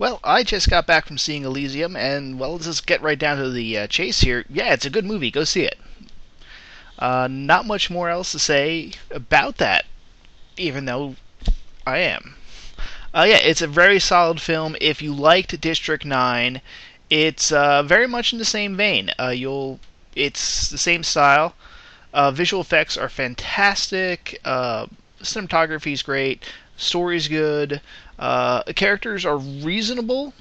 Well, I just got back from seeing Elysium, and well, let's just get right down to the chase here. Yeah, it's a good movie. Go see it. Not much more else to say about that, even though I am. Yeah, it's a very solid film. If you liked District 9, it's very much in the same vein. It's the same style. Visual effects are fantastic. Cinematography is great. Story's good. Characters are reasonable.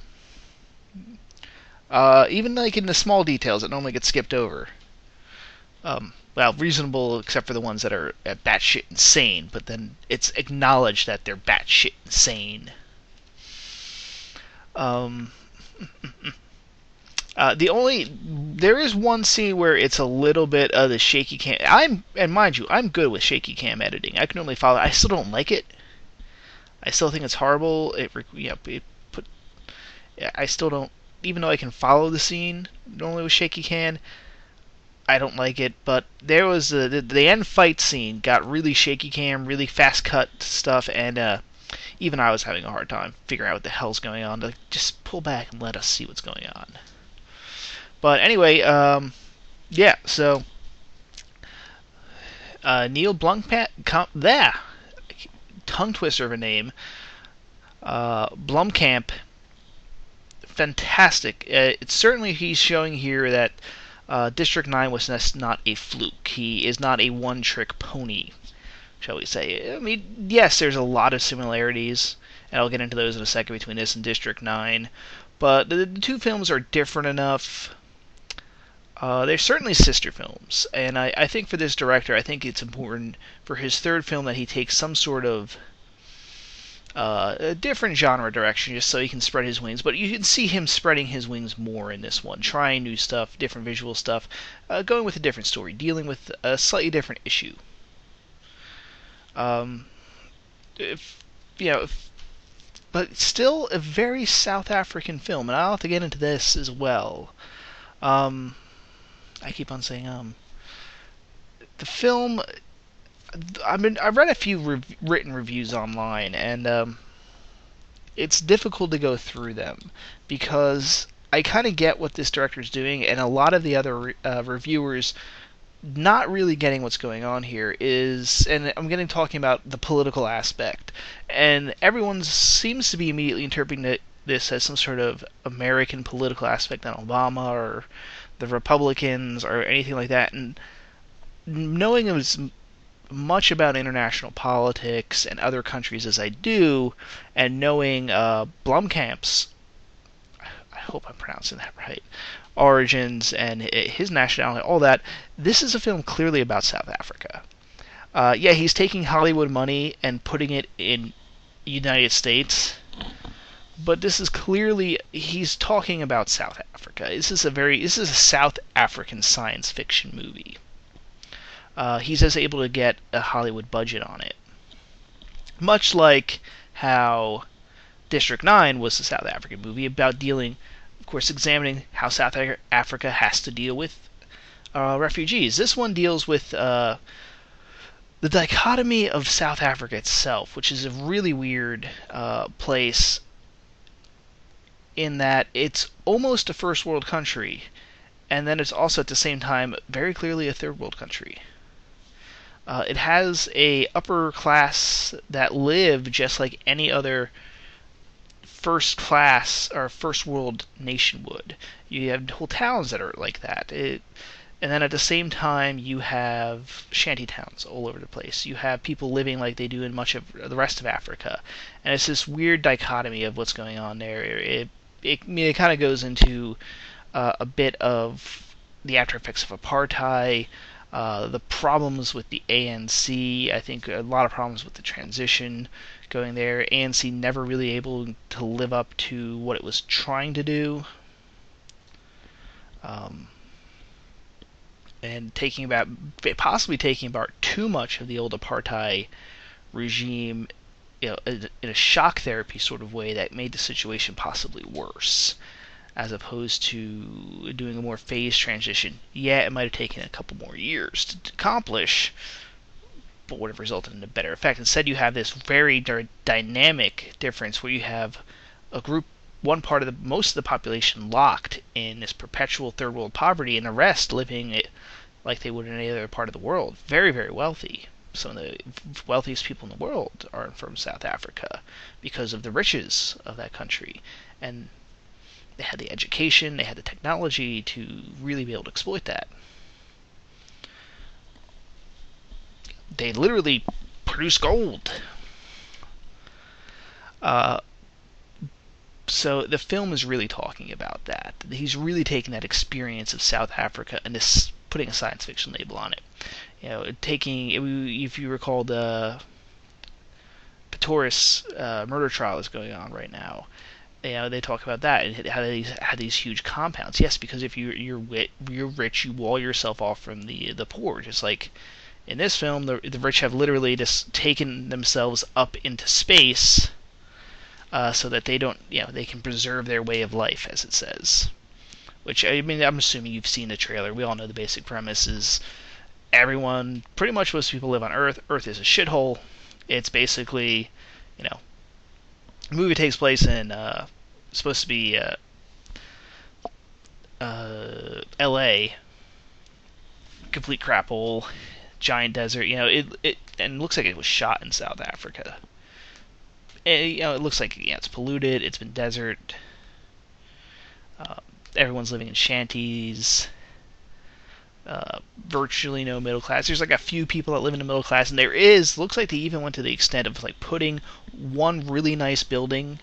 Even like in the small details that normally get skipped over. Well, reasonable except for the ones that are batshit insane, but then it's acknowledged that they're batshit insane. Um, there is one scene where it's a little bit of the shaky cam. And mind you, I'm good with shaky cam editing. I can normally follow. I still don't like it. I still think it's horrible. I still don't. Even though I can follow the scene normally with shaky cam, I don't like it. But there was the end fight scene got really shaky cam, really fast cut stuff, and even I was having a hard time figuring out what the hell's going on. To just pull back and let us see what's going on. But anyway, yeah. So Neill Blomkamp, there, tongue twister of a name. Blomkamp, fantastic. It's certainly he's showing here that District 9 was not a fluke. He is not a one-trick pony, shall we say. I mean, yes, there's a lot of similarities, and I'll get into those in a second between this and District 9, but the two films are different enough. They're certainly sister films, and I think for this director, I think it's important for his third film that he takes some sort of a different genre direction just so he can spread his wings. But you can see him spreading his wings more in this one, trying new stuff, different visual stuff, going with a different story, dealing with a slightly different issue. If you know, but still a very South African film, and I'll have to get into this as well. I keep on saying the film. I've read a few written reviews online, and it's difficult to go through them because I kind of get what this director's doing, and a lot of the other reviewers not really getting what's going on here is, and I'm getting talking about the political aspect, and everyone seems to be immediately interpreting this as some sort of American political aspect on Obama or the Republicans or anything like that, and knowing as much about international politics and other countries as I do, and knowing Blomkamp's, I hope I'm pronouncing that right, origins and his nationality, all that, this is a film clearly about South Africa. Yeah, he's taking Hollywood money and putting it in the United States, but this is clearly, he's talking about South Africa. This is a South African science fiction movie. He's just able to get a Hollywood budget on it. Much like how District 9 was a South African movie about dealing, of course, examining how South Africa has to deal with refugees. This one deals with the dichotomy of South Africa itself, which is a really weird place in that it's almost a first world country, and then it's also at the same time very clearly a third world country. It has a upper class that live just like any other first class or first world nation would. You have whole towns that are like that. And then at the same time, you have shanty towns all over the place. You have people living like they do in much of the rest of Africa, and it's this weird dichotomy of what's going on there. It kind of goes into a bit of the after effects of apartheid. The problems with the ANC, I think a lot of problems with the transition going there. ANC never really able to live up to what it was trying to do. And possibly taking about too much of the old apartheid regime, in a shock therapy sort of way that made the situation possibly worse, as opposed to doing a more phased transition. Yeah, it might have taken a couple more years to accomplish, but would have resulted in a better effect. Instead, you have this very dynamic difference where you have a group one part of most of the population locked in this perpetual third world poverty, and the rest living like they would in any other part of the world, very, very wealthy. Some of the wealthiest people in the world are from South Africa because of the riches of that country. And they had the education, they had the technology to really be able to exploit that. They literally produce gold. So the film is really talking about that. He's really taking that experience of South Africa and just putting a science fiction label on it. Taking, if you recall, the Pistorius murder trial is going on right now. They talk about that and how they had these huge compounds. Yes, because if you're rich, you wall yourself off from the poor. Just like in this film, the rich have literally just taken themselves up into space, so that they don't, they can preserve their way of life, as it says. Which, I mean, I'm assuming you've seen the trailer. We all know the basic premise is pretty much most people live on Earth. Earth is a shithole. It's basically, the movie takes place in supposed to be L.A. Complete crap hole, giant desert. It looks like it was shot in South Africa. It looks like it's polluted. It's been desert. Everyone's living in shanties. Virtually no middle class. There's like a few people that live in the middle class, and looks like they even went to the extent of like putting one really nice building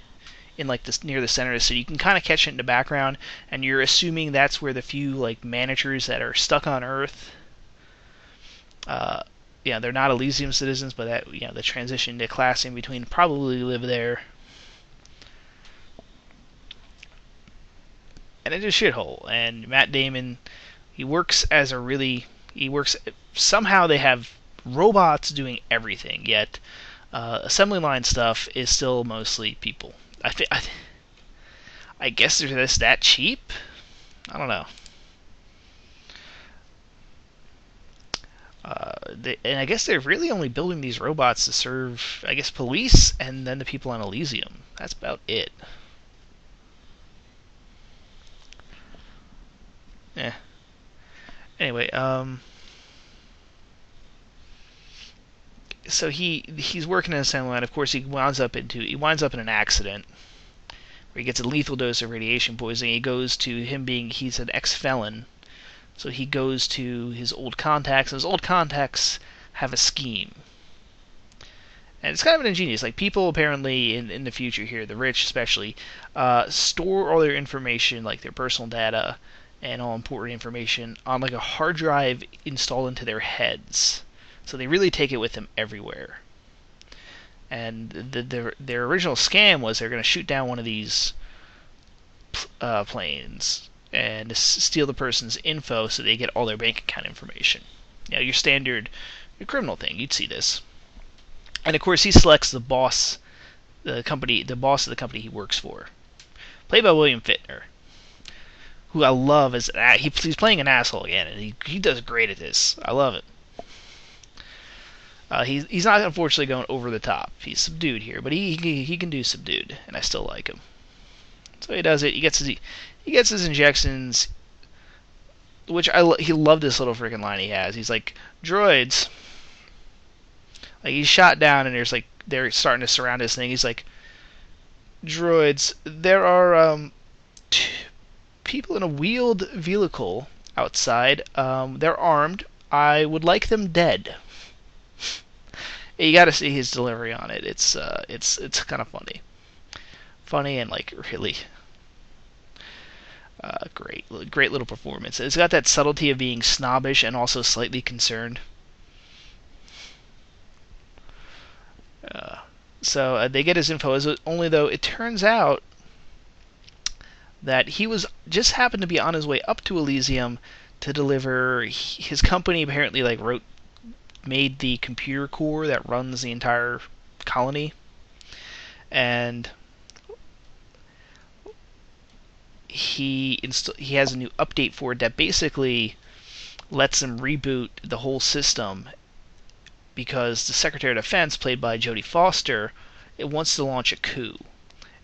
in like this near the center of the city. You can kind of catch it in the background, and you're assuming that's where the few like managers that are stuck on Earth. They're not Elysium citizens, but that the transition to class in between probably live there. And it's a shithole. And Matt Damon, somehow they have robots doing everything, yet assembly line stuff is still mostly people. I guess they're just that cheap? I don't know. And I guess they're really only building these robots to serve, I guess, police and then the people on Elysium. That's about it. Anyway, so he's working in an assembly line. Of course, he winds up in an accident where he gets a lethal dose of radiation poisoning. He's an ex-felon. So he goes to his old contacts, and his old contacts have a scheme. And it's kind of an ingenious. Like, people apparently in the future here, the rich especially, store all their information, like their personal data and all important information, on like a hard drive installed into their heads. So they really take it with them everywhere. And their original scam was they're going to shoot down one of these planes and steal the person's info so they get all their bank account information. Your standard criminal thing. You'd see this. And of course, he selects the boss of the company he works for, played by William Fichtner, who I love he's playing an asshole again, and he does great at this. I love it. He's not unfortunately going over the top. He's subdued here, but he can do subdued, and I still like him. So he does it. He gets his injections, which he loved this little freaking line he has. He's like, droids. Like, he's shot down, and they're starting to surround this thing. He's like, droids, there are people in a wheeled vehicle outside. They're armed. I would like them dead. You got to see his delivery on it. It's kind of funny and like really great little performance. It's got that subtlety of being snobbish and also slightly concerned. So they get his info, only though it turns out that he just happened to be on his way up to Elysium to deliver. His company apparently made the computer core that runs the entire colony, and he has a new update for it that basically lets him reboot the whole system, because the Secretary of Defense, played by Jodie Foster, it wants to launch a coup.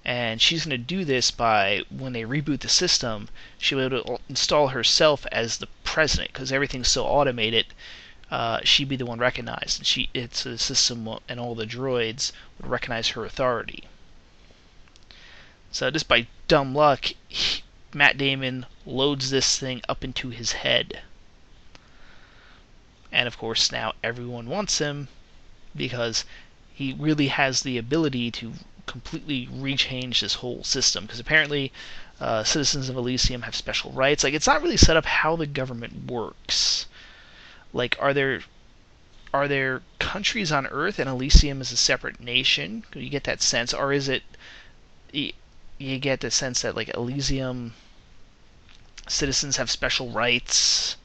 And she's going to do this by, when they reboot the system, she'll be able to install herself as the president, because everything's so automated. She'd be the one recognized, and it's a system, and all the droids would recognize her authority. So just by dumb luck, Matt Damon loads this thing up into his head. And of course now everyone wants him because he really has the ability to completely rechange this whole system. Because apparently citizens of Elysium have special rights. Like, it's not really set up how the government works. Like, are there countries on Earth and Elysium is a separate nation? You get that sense, or is it you get the sense that, like, Elysium citizens have special rights,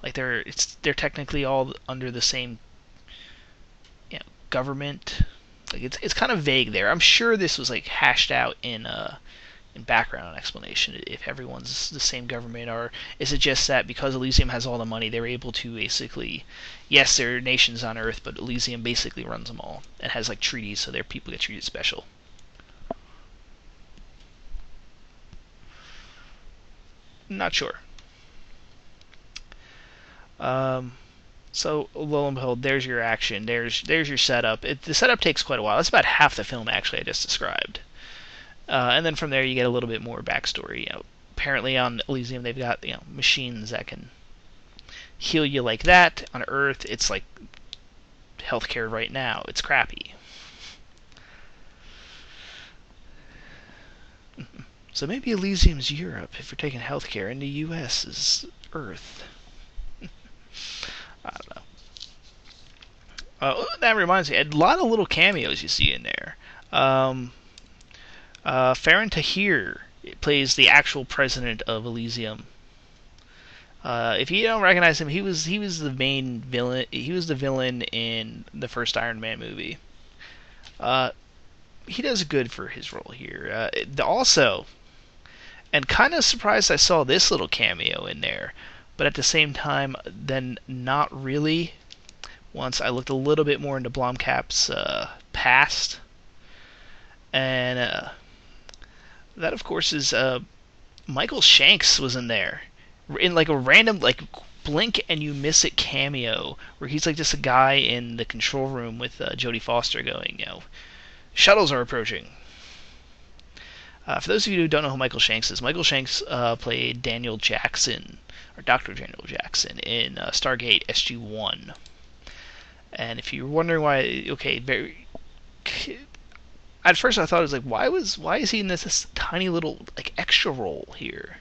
like they're technically all under the same government. Like, it's kind of vague there. I'm sure this was like hashed out in background explanation, if everyone's the same government, or is it just that because Elysium has all the money, they're able to basically, yes, there are nations on Earth, but Elysium basically runs them all and has like treaties, so their people get treated special. Not sure. So lo and behold, there's your action. There's your setup. The setup takes quite a while. That's about half the film, actually, I just described. And then from there, you get a little bit more backstory. Apparently on Elysium, they've got machines that can heal you like that. On Earth, it's like healthcare right now. It's crappy. So maybe Elysium's Europe if we're taking healthcare, and the U.S. is Earth. I don't know. That reminds me, a lot of little cameos you see in there. Farron Tahir plays the actual president of Elysium. If you don't recognize him, he was the main villain. He was the villain in the first Iron Man movie. He does good for his role here. Also, and kind of surprised I saw this little cameo in there, but at the same time, then not really. Once I looked a little bit more into Blomkamp's past, and that of course is Michael Shanks was in there, in like a random like blink and you miss it cameo where he's like just a guy in the control room with Jodie Foster going, shuttles are approaching. For those of you who don't know who Michael Shanks is, Michael Shanks played Daniel Jackson, or Dr. Daniel Jackson, in Stargate SG-1. And if you're wondering why, at first I thought it was like, why is he in this tiny little like extra role here?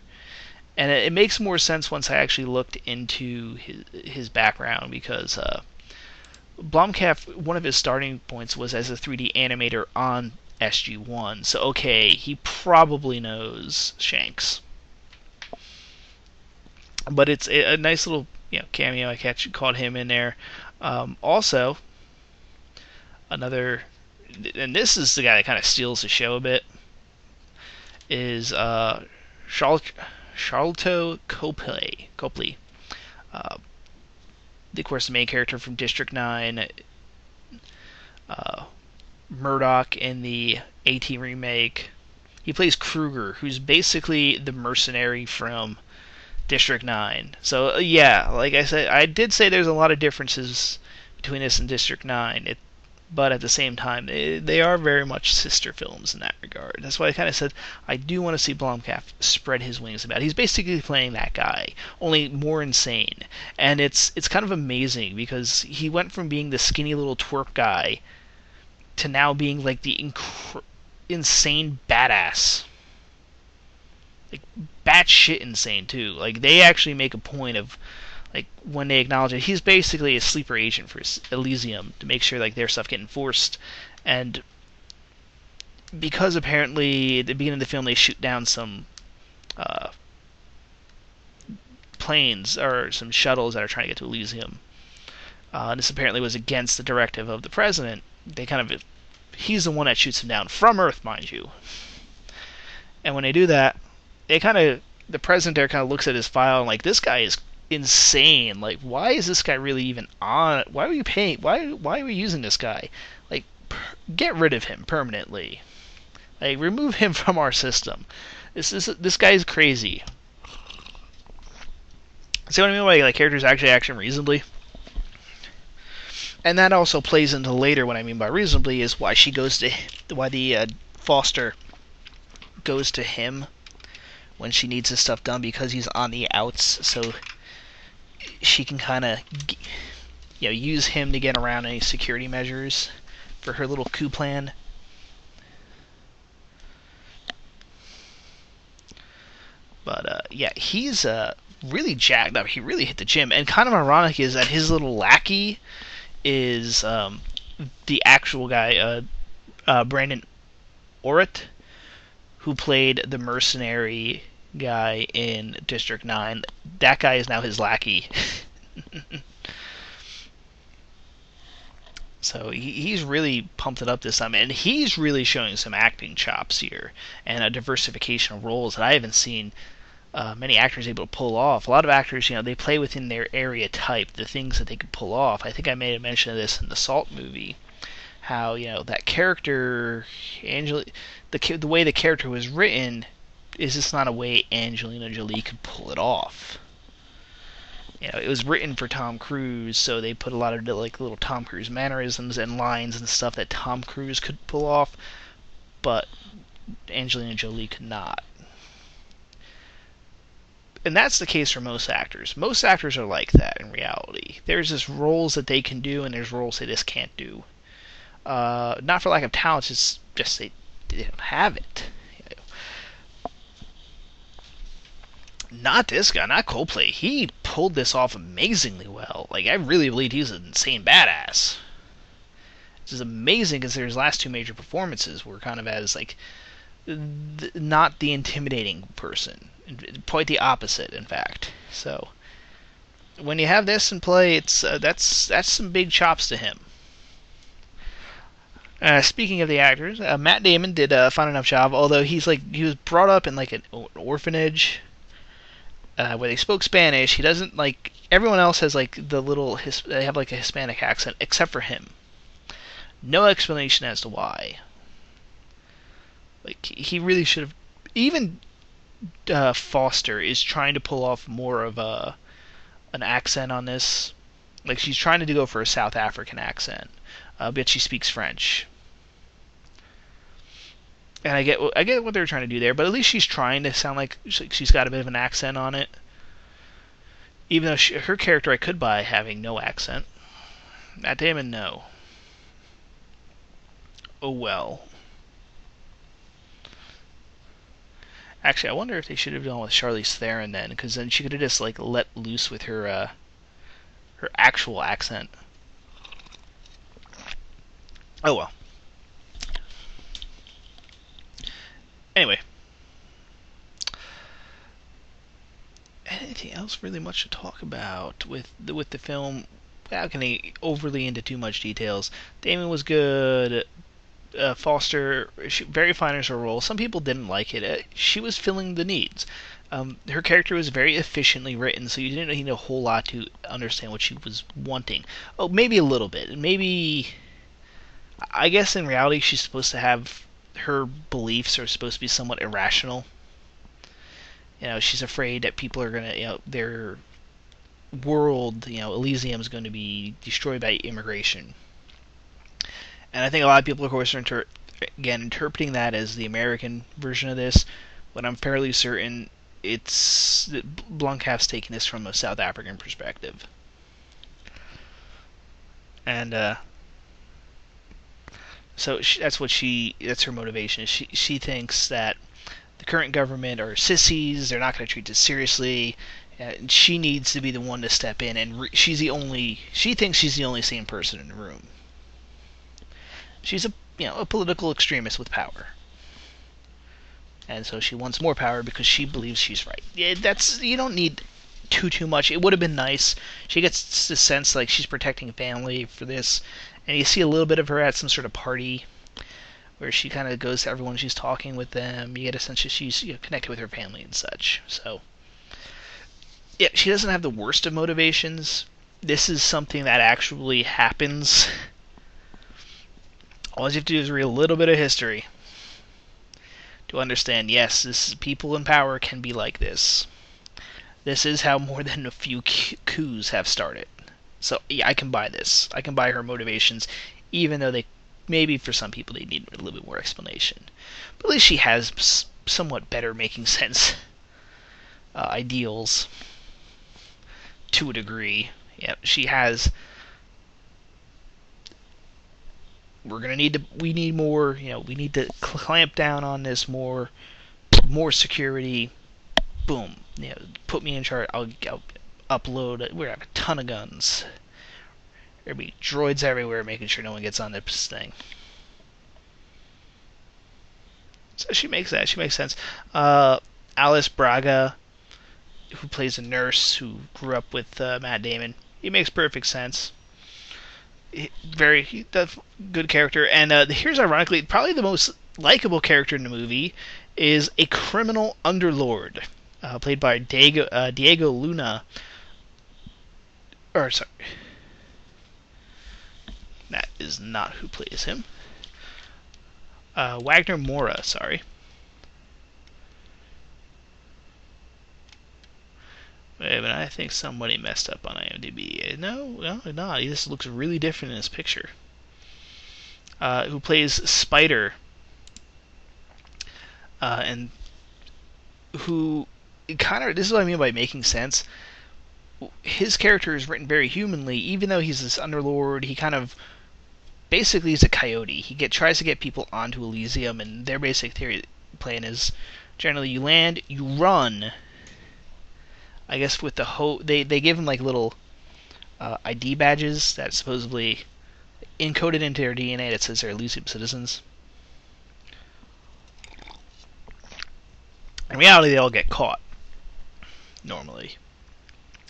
And it makes more sense once I actually looked into his background, because Blomkamp, one of his starting points was as a 3D animator on SG-1, so okay, he probably knows Shanks. But it's a nice little cameo. I caught him in there. Also, another, and this is the guy that kind of steals the show a bit, is Charlton Copley. Of course, the main character from District 9, Murdoch in the A-Team remake. He plays Kruger, who's basically the mercenary from District 9. So, yeah, like I said, I did say there's a lot of differences between this and District 9, but at the same time, they are very much sister films in that regard. That's why I kind of said I do want to see Blomkamp spread his wings about it. He's basically playing that guy, only more insane. And it's kind of amazing, because he went from being the skinny little twerp guy to now being like the insane badass. Like, batshit insane, too. Like, they actually make a point of, like, when they acknowledge it, he's basically a sleeper agent for Elysium to make sure, like, their stuff get enforced. And because apparently at the beginning of the film they shoot down some planes, or some shuttles that are trying to get to Elysium, and this apparently was against the directive of the president, he's the one that shoots them down, from Earth, mind you. And when they do that, the president there kind of looks at his file and like, this guy is insane. Like, why is this guy really even on? Why are you paying? Why are we using this guy? Like, get rid of him permanently. Like, remove him from our system. This guy is crazy. See what I mean by like characters actually action reasonably? And that also plays into later what I mean by reasonably is why the Foster goes to him when she needs his stuff done, because he's on the outs, so she can kind of use him to get around any security measures for her little coup plan. But yeah, he's really jacked up. He really hit the gym, and kind of ironic is that his little lackey is the actual guy, Brandon Orrit, who played the mercenary guy in District 9. That guy is now his lackey. So he's really pumped it up this time, and he's really showing some acting chops here and a diversification of roles that I haven't seen many actors able to pull off. A lot of actors, they play within their area type, the things that they could pull off. I think I made a mention of this in the Salt movie, how that character, the way the character was written, is just not a way Angelina Jolie could pull it off. It was written for Tom Cruise, so they put a lot of like little Tom Cruise mannerisms and lines and stuff that Tom Cruise could pull off, but Angelina Jolie could not. And that's the case for most actors. Most actors are like that in reality. There's just roles that they can do, and there's roles they just can't do. Not for lack of talent, it's just they don't have it. Not this guy, not Coldplay. He pulled this off amazingly well. Like, I really believe he's an insane badass. This is amazing considering his last two major performances were kind of as, like, not the intimidating person. Quite the opposite, in fact. So, when you have this in play, it's that's some big chops to him. Speaking of the actors, Matt Damon did a fine enough job, although he was brought up in like an orphanage where they spoke Spanish. He doesn't like everyone else has like they have like a Hispanic accent except for him. No explanation as to why. Like he really should have. Even Foster is trying to pull off more of an accent on this. Like she's trying to go for a South African accent, but she speaks French. And I get what they're trying to do there, but at least she's trying to sound like she's got a bit of an accent on it. Even though her character I could buy having no accent. Matt Damon, no. Oh well. Actually, I wonder if they should have gone with Charlize Theron then, because then she could have just like let loose with her actual accent. Oh well. Anyway, anything else really much to talk about with the film? Without getting overly into too much details, Damon was good. Foster, very fine as her role. Some people didn't like it. She was filling the needs. Her character was very efficiently written, so you didn't need a whole lot to understand what she was wanting. Oh, maybe a little bit. Maybe, I guess in reality she's supposed to have, her beliefs are supposed to be somewhat irrational. She's afraid that people are gonna, their world, Elysium is going to be destroyed by immigration. And I think a lot of people, of course, are interpreting that as the American version of this, but I'm fairly certain it's Blomkamp's taking this from a South African perspective. And so that's her motivation. She thinks that the current government are sissies, they're not going to treat this seriously, and she needs to be the one to step in, and she thinks she's the only sane person in the room. She's a political extremist with power. And so she wants more power because she believes she's right. Yeah, you don't need too much. It would have been nice. She gets the sense like she's protecting family for this, and you see a little bit of her at some sort of party where she kind of goes to everyone, she's talking with them. You get a sense that she's connected with her family and such. So yeah, she doesn't have the worst of motivations. This is something that actually happens. All you have to do is read a little bit of history. to understand, yes, this people in power can be like this. This is how more than a few coups have started. So yeah, I can buy this. I can buy her motivations, even though they maybe for some people they need a little bit more explanation. But at least she has somewhat better making sense ideals to a degree. Yeah, she has. We need more. We need to clamp down on this more security. Boom. Put me in charge. I'll upload. We have a ton of guns. There'll be droids everywhere, making sure no one gets on this thing. So she makes that. She makes sense. Alice Braga, who plays a nurse who grew up with Matt Damon, he makes perfect sense. Very good character. And here's ironically probably the most likable character in the movie is a criminal underlord, played by Diego Luna. Or sorry, that is not who plays him. Wagner Mora, sorry. Wait, but I think somebody messed up on IMDb. No, not. This looks really different in this picture. Who plays Spider, and who this is what I mean by making sense. His character is written very humanly, even though he's this underlord. He basically he's a coyote. He tries to get people onto Elysium, and their basic plan is generally you land, you run. I guess with the they give him like little ID badges that supposedly encoded into their DNA that says they're Elysium citizens. In reality, they all get caught. Normally,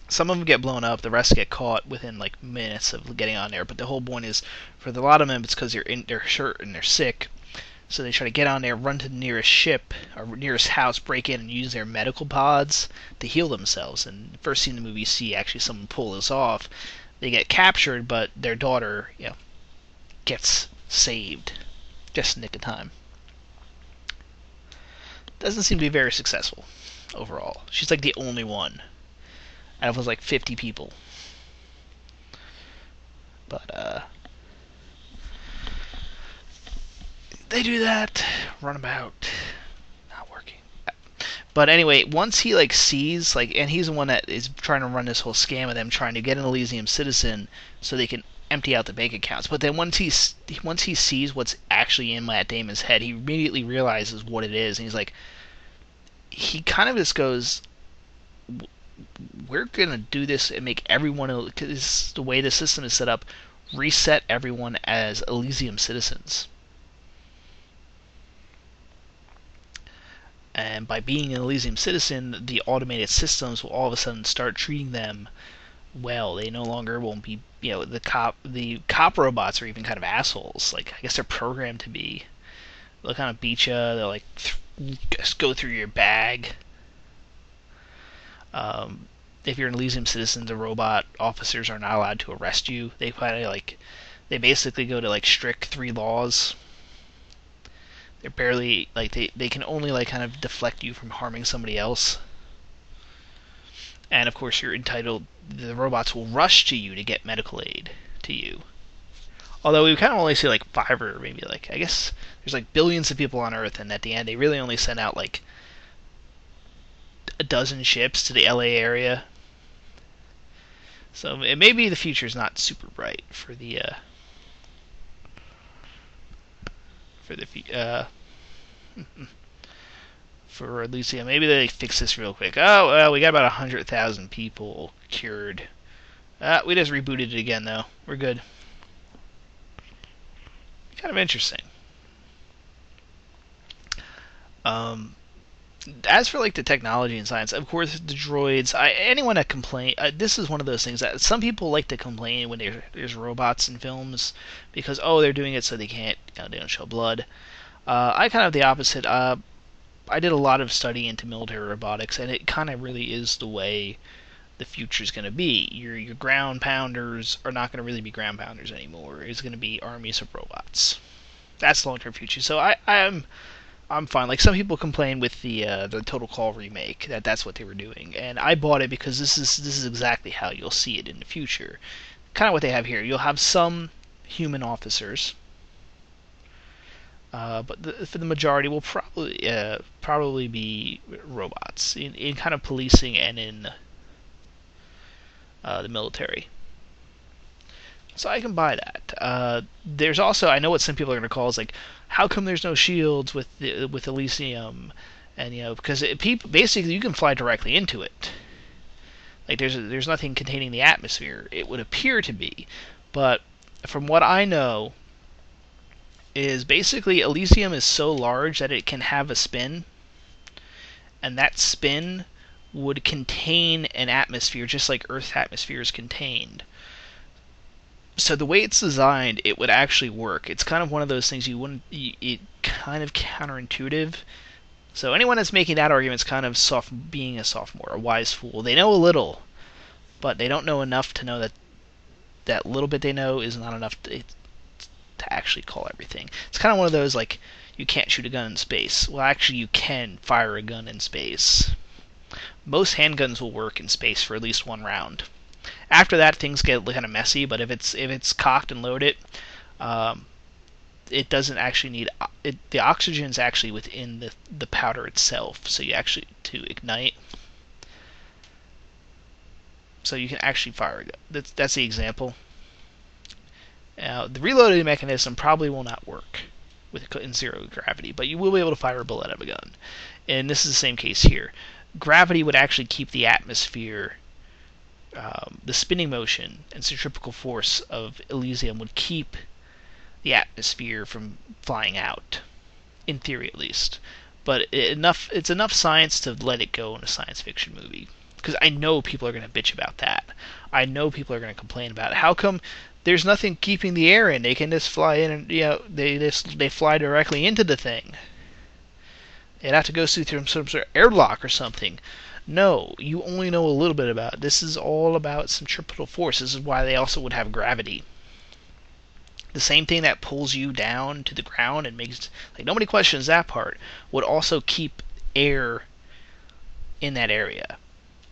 some of them get blown up. The rest get caught within like minutes of getting on there. But the whole point is, for a lot of them, it's because they're hurt and they're sick. So they try to get on there, run to the nearest ship or nearest house, break in, and use their medical pods to heal themselves. And the first scene in the movie, you see actually someone pull this off. They get captured, but their daughter, gets saved just in the nick of time. Doesn't seem to be very successful overall. She's like the only one out of like 50 people. But they do that, run about, not working. But anyway, once he sees and he's the one that is trying to run this whole scam of them trying to get an Elysium citizen so they can empty out the bank accounts. But then once he sees what's actually in Matt Damon's head, he immediately realizes what it is, and he's like, he kind of just goes, we're gonna do this and make everyone, because the way the system is set up, reset everyone as Elysium citizens. And by being an Elysium citizen, the automated systems will all of a sudden start treating them well. They no longer won't be, the cop robots are even kind of assholes. I guess they're programmed to be. They'll kind of beat you. They'll just go through your bag. If you're an Elysium citizen, the robot officers are not allowed to arrest you. They they basically go to strict 3 laws. They're barely they can only kind of deflect you from harming somebody else. And of course you're entitled, the robots will rush to you to get medical aid to you. Although we kind of only see 5 or maybe I guess there's billions of people on Earth, and at the end they really only send out a dozen ships to the LA area. So maybe the future's not super bright for the for Elysium. Maybe they fix this real quick. Oh, well, we got about 100,000 people cured. We just rebooted it again, though. We're good. Kind of interesting. As for the technology and science, of course, the droids. Anyone that complain, this is one of those things that some people like to complain when there's robots in films because they're doing it so they can't, they don't show blood. I kind of the opposite. I did a lot of study into military robotics, and it kind of really is the way the future is going to be. Your ground pounders are not going to really be ground pounders anymore. It's going to be armies of robots. That's the long-term future. So I'm I'm fine. Like some people complain with the Total Call remake that that's what they were doing, and I bought it because this is exactly how you'll see it in the future. Kind of what they have here. You'll have some human officers, but for the majority will probably be robots in kind of policing and in the military. So I can buy that. There's also, I know what some people are going to call is like, how come there's no shields with Elysium, and because basically you can fly directly into it. Like there's nothing containing the atmosphere. It would appear to be, but from what I know, is basically Elysium is so large that it can have a spin, and that spin would contain an atmosphere just like Earth's atmosphere is contained. So the way it's designed, it would actually work. It's kind of one of those things you wouldn't. It kind of counterintuitive. So anyone that's making that argument is kind of being a sophomore, a wise fool. They know a little, but they don't know enough to know that that little bit they know is not enough to actually call everything. It's kind of one of those like you can't shoot a gun in space. Well, actually, you can fire a gun in space. Most handguns will work in space for at least one round. After that, things get kind of messy. But if it's cocked and loaded, it doesn't actually need the oxygen's actually within the powder itself. So you actually to ignite. So you can actually fire a gun. That's the example. Now, the reloading mechanism probably will not work in zero gravity, but you will be able to fire a bullet out of a gun. And this is the same case here. Gravity would actually keep the atmosphere, the spinning motion and centrifugal force of Elysium would keep the atmosphere from flying out, in theory at least. But it's enough science to let it go in a science fiction movie. Because I know people are going to bitch about that. I know people are going to complain about it. How come there's nothing keeping the air in? They can just fly in and they fly directly into the thing. They'd have to go through some sort of airlock or something. No, you only know a little bit about it. This is all about centripetal force. This is why they also would have gravity. The same thing that pulls you down to the ground and makes like nobody questions that part would also keep air in that area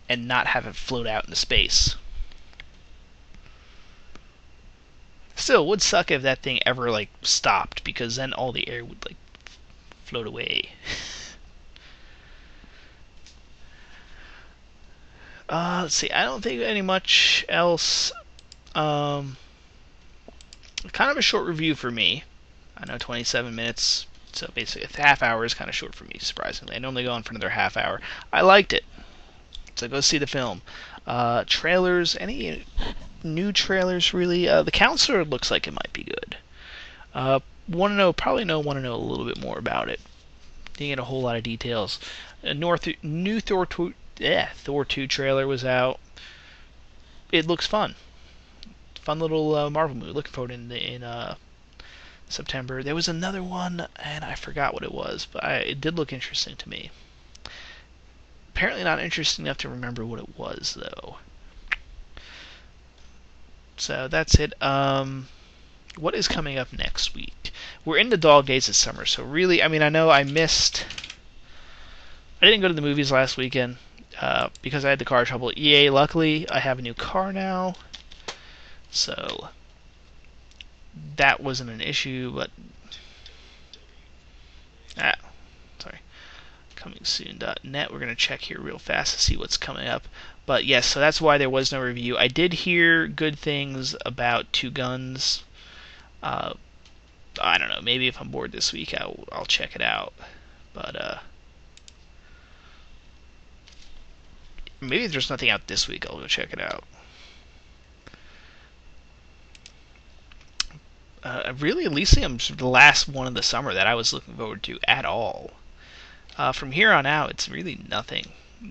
and not have it float out into space. Still, it would suck if that thing ever like stopped, because then all the air would like float away. Let's see. I don't think any much else. Kind of a short review for me. I know 27 minutes, so basically a half hour is kind of short for me, surprisingly. I normally go on for another half hour. I liked it. So go see the film. Trailers, any new trailers really? The Counselor looks like it might be good. Want to know a little bit more about it. Didn't get a whole lot of details. New Thor 2 trailer was out. It looks fun. Fun little Marvel movie. Looking forward in September. There was another one, and I forgot what it was, but it did look interesting to me. Apparently not interesting enough to remember what it was, though. So that's it. What is coming up next week? We're in the dog days of summer, so really, I mean, I know I didn't go to the movies last weekend because I had the car trouble. Yay, luckily, I have a new car now, so that wasn't an issue, but sorry. ComingSoon.net. We're going to check here real fast to see what's coming up. But yes, so that's why there was no review. I did hear good things about Two Guns. I don't know. Maybe if I'm bored this week, I'll check it out. But maybe if there's nothing out this week, I'll go check it out. Really, Elysium's the last one of the summer that I was looking forward to at all. From here on out, it's really nothing.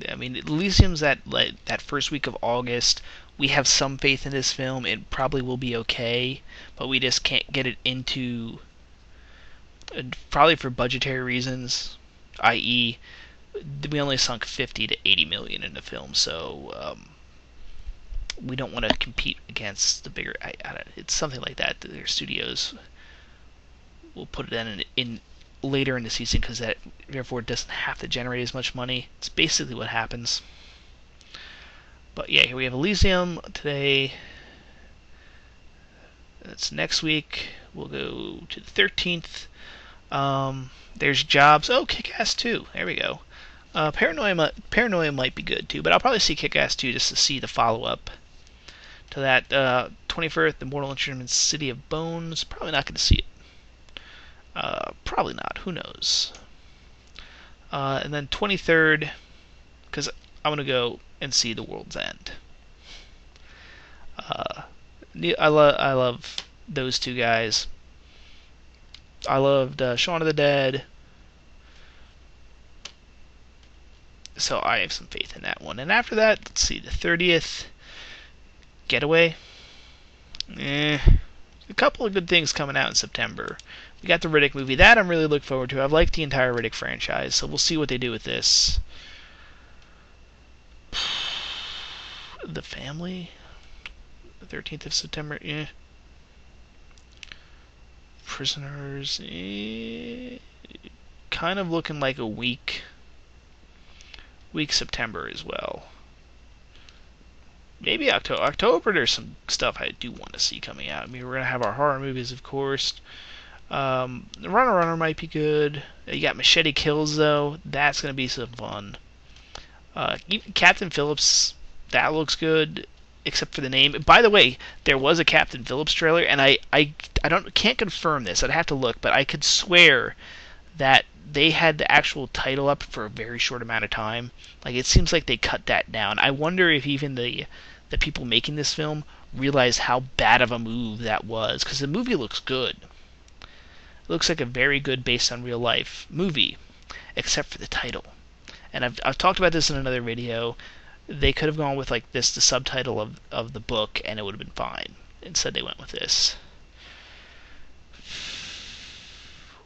I mean, Elysium's that first week of August. We have some faith in this film. It probably will be okay, but we just can't get it into, probably for budgetary reasons, i.e., we only sunk 50 to 80 million in the film, so we don't want to compete against the bigger. It's something like that. Their studios will put it in later in the season because that therefore it doesn't have to generate as much money. It's basically what happens. But yeah, here we have Elysium today. That's next week. We'll go to the 13th. There's Jobs. Oh, Kick-Ass 2. There we go. Paranoia might be good too, but I'll probably see Kick-Ass 2 just to see the follow-up to that. 21st, The Mortal Instruments City of Bones. Probably not going to see it. Probably not. Who knows? And then 23rd, because I'm going to go and see The World's End. I love those two guys. I loved Shaun of the Dead. So I have some faith in that one. And after that, let's see, the 30th, Getaway. A couple of good things coming out in September. We got the Riddick movie. That I'm really looking forward to. I've liked the entire Riddick franchise, so we'll see what they do with this. The Family? The 13th of September? Prisoners? Kind of looking like a weak September as well. Maybe October. October, there's some stuff I do want to see coming out. I mean, we're going to have our horror movies, of course. Runner might be good. You got Machete Kills, though. That's going to be some fun. Even Captain Phillips, that looks good, except for the name. By the way, there was a Captain Phillips trailer, and I can't confirm this. I'd have to look, but I could swear that they had the actual title up for a very short amount of time. Like, it seems like they cut that down. I wonder if even the people making this film realized how bad of a move that was, because the movie looks good. It looks like a very good, based on real life movie, except for the title. And I've talked about this in another video. They could have gone with like this, the subtitle of the book, and it would have been fine. Instead, they went with this.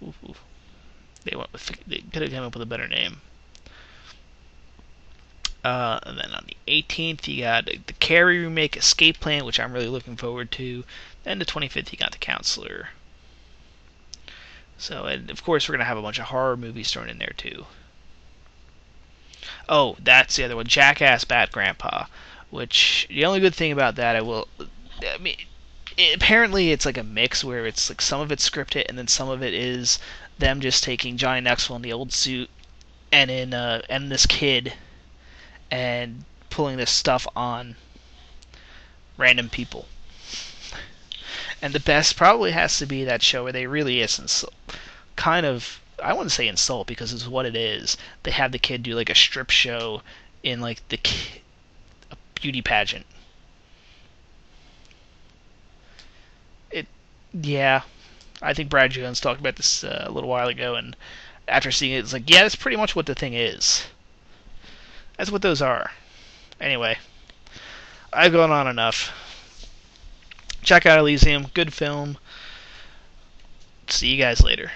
Ooh. They could have come up with a better name. And then on the 18th, you got the Carrie remake, Escape Plan, which I'm really looking forward to. Then the 25th, you got The Counselor. So, and of course, we're going to have a bunch of horror movies thrown in there, too. Oh, that's the other one, Jackass Bad Grandpa. Which, the only good thing about that, apparently it's like a mix where it's like some of it's scripted and then some of it is them just taking Johnny Knoxville in the old suit and this kid and pulling this stuff on random people. And the best probably has to be that show where they really kind of, I wouldn't say insult because it's what it is. They have the kid do like a strip show in like a beauty pageant. Yeah, I think Brad Jones talked about this a little while ago, and after seeing it, it's like, yeah, that's pretty much what the thing is. That's what those are. Anyway, I've gone on enough. Check out Elysium. Good film. See you guys later.